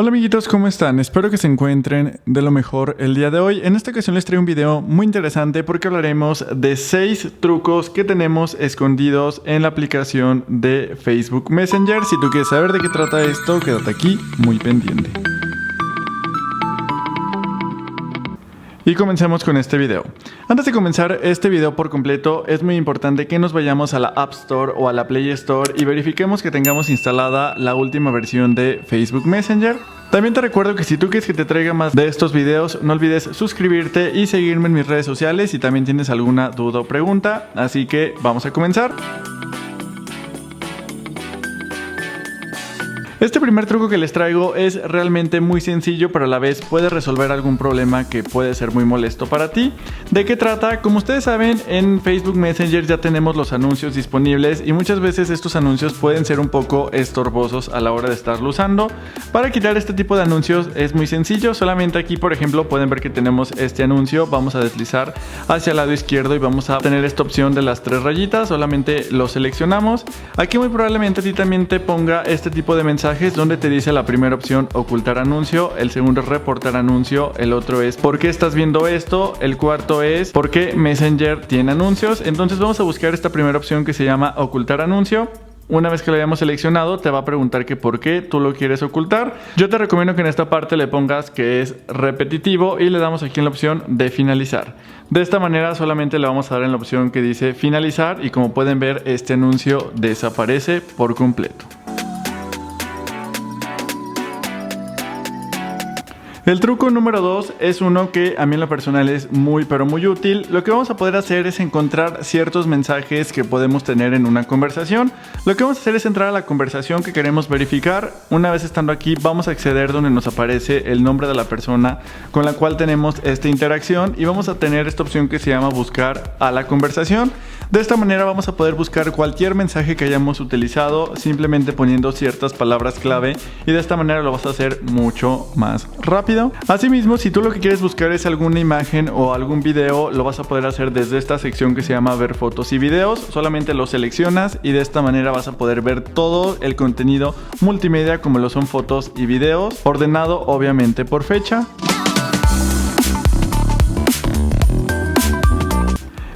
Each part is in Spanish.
Hola amiguitos, ¿cómo están? Espero que se encuentren de lo mejor el día de hoy. En esta ocasión les traigo un video muy interesante porque hablaremos de 6 trucos que tenemos escondidos en la aplicación de Facebook Messenger. Si tú quieres saber de qué trata esto, quédate aquí muy pendiente. Y comencemos con este video. Antes de comenzar este video por completo, es muy importante que nos vayamos a la App Store o a la Play Store y verifiquemos que tengamos instalada la última versión de Facebook Messenger. También te recuerdo que si tú quieres que te traiga más de estos videos, no olvides suscribirte y seguirme en mis redes sociales si también tienes alguna duda o pregunta. Así que vamos a comenzar. Este primer truco que les traigo es realmente muy sencillo, pero a la vez puede resolver algún problema que puede ser muy molesto para ti. ¿De qué trata? Como ustedes saben, en Facebook Messenger ya tenemos los anuncios disponibles y muchas veces estos anuncios pueden ser un poco estorbosos a la hora de estarlo usando. Para quitar este tipo de anuncios es muy sencillo, solamente aquí por ejemplo pueden ver que tenemos este anuncio. Vamos a deslizar hacia el lado izquierdo y vamos a tener esta opción de las 3 rayitas, solamente lo seleccionamos. Aquí muy probablemente a ti también te ponga este tipo de mensajes donde te dice la primera opción ocultar anuncio, el segundo es reportar anuncio, el otro es por qué estás viendo esto, el cuarto es por qué Messenger tiene anuncios. Entonces vamos a buscar esta primera opción que se llama ocultar anuncio. Una vez que lo hayamos seleccionado, te va a preguntar que por qué tú lo quieres ocultar. Yo te recomiendo que en esta parte le pongas que es repetitivo y le damos aquí en la opción de finalizar. De esta manera solamente le vamos a dar en la opción que dice finalizar y como pueden ver este anuncio desaparece por completo. El truco número 2 es uno que a mí en lo personal es muy útil. Lo que vamos a poder hacer es encontrar ciertos mensajes que podemos tener en una conversación. Lo que vamos a hacer es entrar a la conversación que queremos verificar. Una vez estando aquí vamos a acceder donde nos aparece el nombre de la persona con la cual tenemos esta interacción y vamos a tener esta opción que se llama buscar a la conversación. De esta manera vamos a poder buscar cualquier mensaje que hayamos utilizado simplemente poniendo ciertas palabras clave y de esta manera lo vas a hacer mucho más rápido. Asimismo, si tú lo que quieres buscar es alguna imagen o algún video, lo vas a poder hacer desde esta sección que se llama ver fotos y videos. Solamente lo seleccionas y de esta manera vas a poder ver todo el contenido multimedia como lo son fotos y videos, ordenado obviamente por fecha.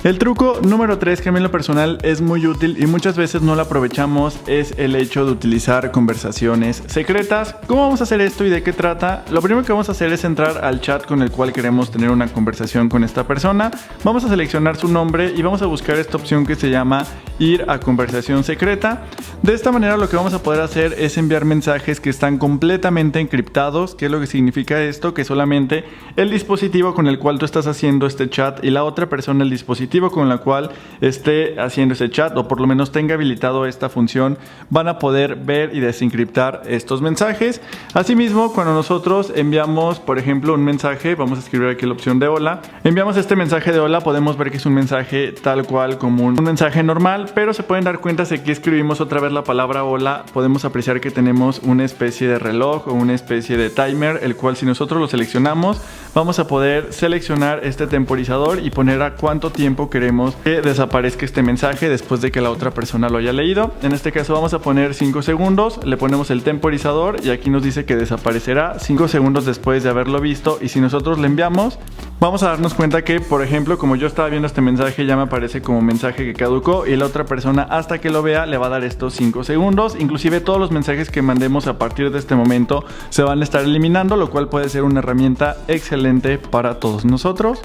El truco número 3 que a mí en lo personal es muy útil y muchas veces no lo aprovechamos es el hecho de utilizar conversaciones secretas. ¿Cómo vamos a hacer esto y de qué trata? Lo primero que vamos a hacer es entrar al chat con el cual queremos tener una conversación con esta persona. Vamos a seleccionar su nombre y vamos a buscar esta opción que se llama ir a conversación secreta. De esta manera lo que vamos a poder hacer es enviar mensajes que están completamente encriptados. ¿Qué es lo que significa esto? Que solamente el dispositivo con el cual tú estás haciendo este chat y la otra persona el dispositivo con la cual esté haciendo ese chat o por lo menos tenga habilitado esta función van a poder ver y desencriptar estos mensajes. Asimismo, cuando nosotros enviamos por ejemplo un mensaje, vamos a escribir aquí la opción de hola, enviamos este mensaje de hola, podemos ver que es un mensaje tal cual como un mensaje normal, pero se pueden dar cuenta si aquí escribimos otra vez la palabra hola, podemos apreciar que tenemos una especie de reloj o una especie de timer, el cual si nosotros lo seleccionamos vamos a poder seleccionar este temporizador y poner a cuánto tiempo queremos que desaparezca este mensaje después de que la otra persona lo haya leído. En este caso vamos a poner 5 segundos, le ponemos el temporizador y aquí nos dice que desaparecerá 5 segundos después de haberlo visto y si nosotros le enviamos vamos a darnos cuenta que por ejemplo como yo estaba viendo este mensaje ya me aparece como mensaje que caducó y la otra persona hasta que lo vea le va a dar estos 5 segundos. Inclusive todos los mensajes que mandemos a partir de este momento se van a estar eliminando, lo cual puede ser una herramienta excelente para todos nosotros.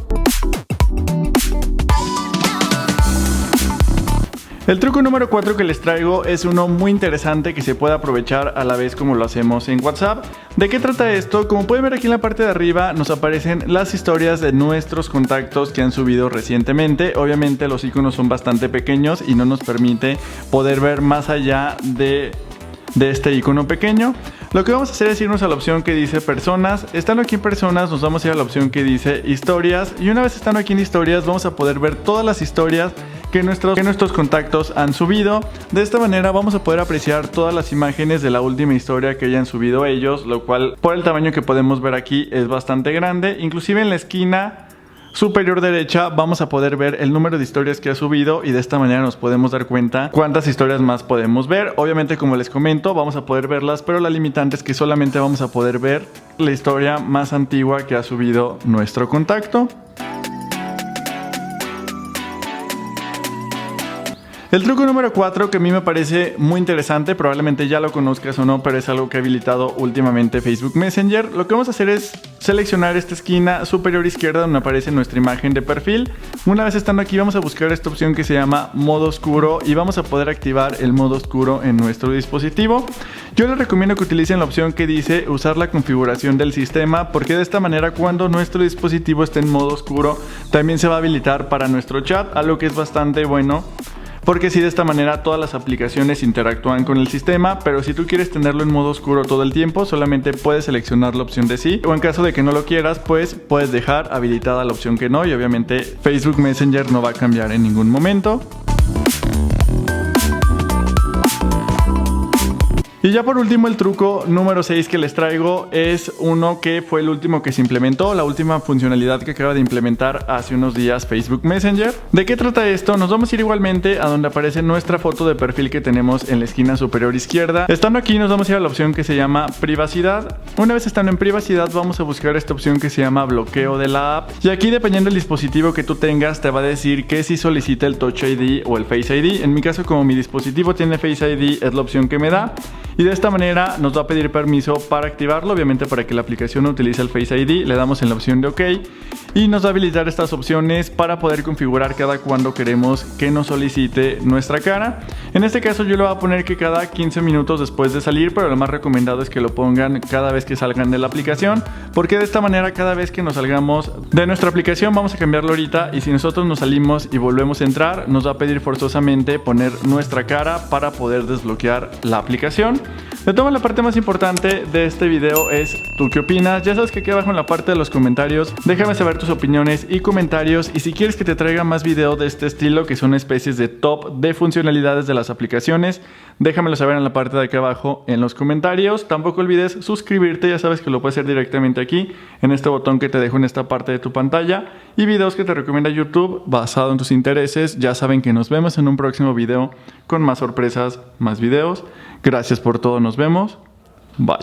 El truco número 4 que les traigo es uno muy interesante que se puede aprovechar a la vez como lo hacemos en WhatsApp. ¿De qué trata esto? Como pueden ver aquí en la parte de arriba nos aparecen las historias de nuestros contactos que han subido recientemente. Obviamente los iconos son bastante pequeños y no nos permite poder ver más allá de este icono pequeño. Lo que vamos a hacer es irnos a la opción que dice personas. Estando aquí en personas nos vamos a ir a la opción que dice historias y una vez estando aquí en historias vamos a poder ver todas las historias que nuestros contactos han subido. De esta manera vamos a poder apreciar todas las imágenes de la última historia que hayan subido ellos, lo cual por el tamaño que podemos ver aquí es bastante grande. Inclusive en la esquina superior derecha vamos a poder ver el número de historias que ha subido y de esta manera nos podemos dar cuenta cuántas historias más podemos ver. Obviamente, como les comento, vamos a poder verlas, pero la limitante es que solamente vamos a poder ver la historia más antigua que ha subido nuestro contacto. El truco número 4, que a mí me parece muy interesante, probablemente ya lo conozcas o no, pero es algo que ha habilitado últimamente Facebook Messenger. Lo que vamos a hacer es seleccionar esta esquina superior izquierda donde aparece nuestra imagen de perfil. Una vez estando aquí vamos a buscar esta opción que se llama modo oscuro y vamos a poder activar el modo oscuro en nuestro dispositivo. Yo les recomiendo que utilicen la opción que dice usar la configuración del sistema, porque de esta manera cuando nuestro dispositivo esté en modo oscuro también se va a habilitar para nuestro chat, algo que es bastante bueno. Porque si de esta manera todas las aplicaciones interactúan con el sistema, pero si tú quieres tenerlo en modo oscuro todo el tiempo, solamente puedes seleccionar la opción de sí, o en caso de que no lo quieras, pues puedes dejar habilitada la opción que no, y obviamente Facebook Messenger no va a cambiar en ningún momento. Y ya por último, el truco número 6 que les traigo es uno que fue el último que se implementó, la última funcionalidad que acaba de implementar hace unos días Facebook Messenger. ¿De qué trata esto? Nos vamos a ir igualmente a donde aparece nuestra foto de perfil que tenemos en la esquina superior izquierda. Estando aquí nos vamos a ir a la opción que se llama privacidad. Una vez estando en privacidad vamos a buscar esta opción que se llama bloqueo de la app. Y aquí, dependiendo del dispositivo que tú tengas, te va a decir que si solicita el Touch ID o el Face ID. En mi caso, como mi dispositivo tiene Face ID, es la opción que me da. Y de esta manera nos va a pedir permiso para activarlo, obviamente para que la aplicación utilice el Face ID, le damos en la opción de OK y nos va a habilitar estas opciones para poder configurar cada cuando queremos que nos solicite nuestra cara. En este caso yo le voy a poner que cada 15 minutos después de salir, pero lo más recomendado es que lo pongan cada vez que salgan de la aplicación, porque de esta manera cada vez que nos salgamos de nuestra aplicación, vamos a cambiarlo ahorita, y si nosotros nos salimos y volvemos a entrar, nos va a pedir forzosamente poner nuestra cara para poder desbloquear la aplicación. De todas la parte más importante de este video es ¿tú qué opinas? Ya sabes que aquí abajo en la parte de los comentarios déjame saber tus opiniones y comentarios, y si quieres que te traiga más videos de este estilo, que son especies de top de funcionalidades de las aplicaciones, déjamelo saber en la parte de aquí abajo en los comentarios. Tampoco olvides suscribirte, ya sabes que lo puedes hacer directamente aquí en este botón que te dejo en esta parte de tu pantalla, y videos que te recomienda YouTube basado en tus intereses. Ya saben que nos vemos en un próximo video con más sorpresas, más videos. Gracias por todo, nos vemos. Bye.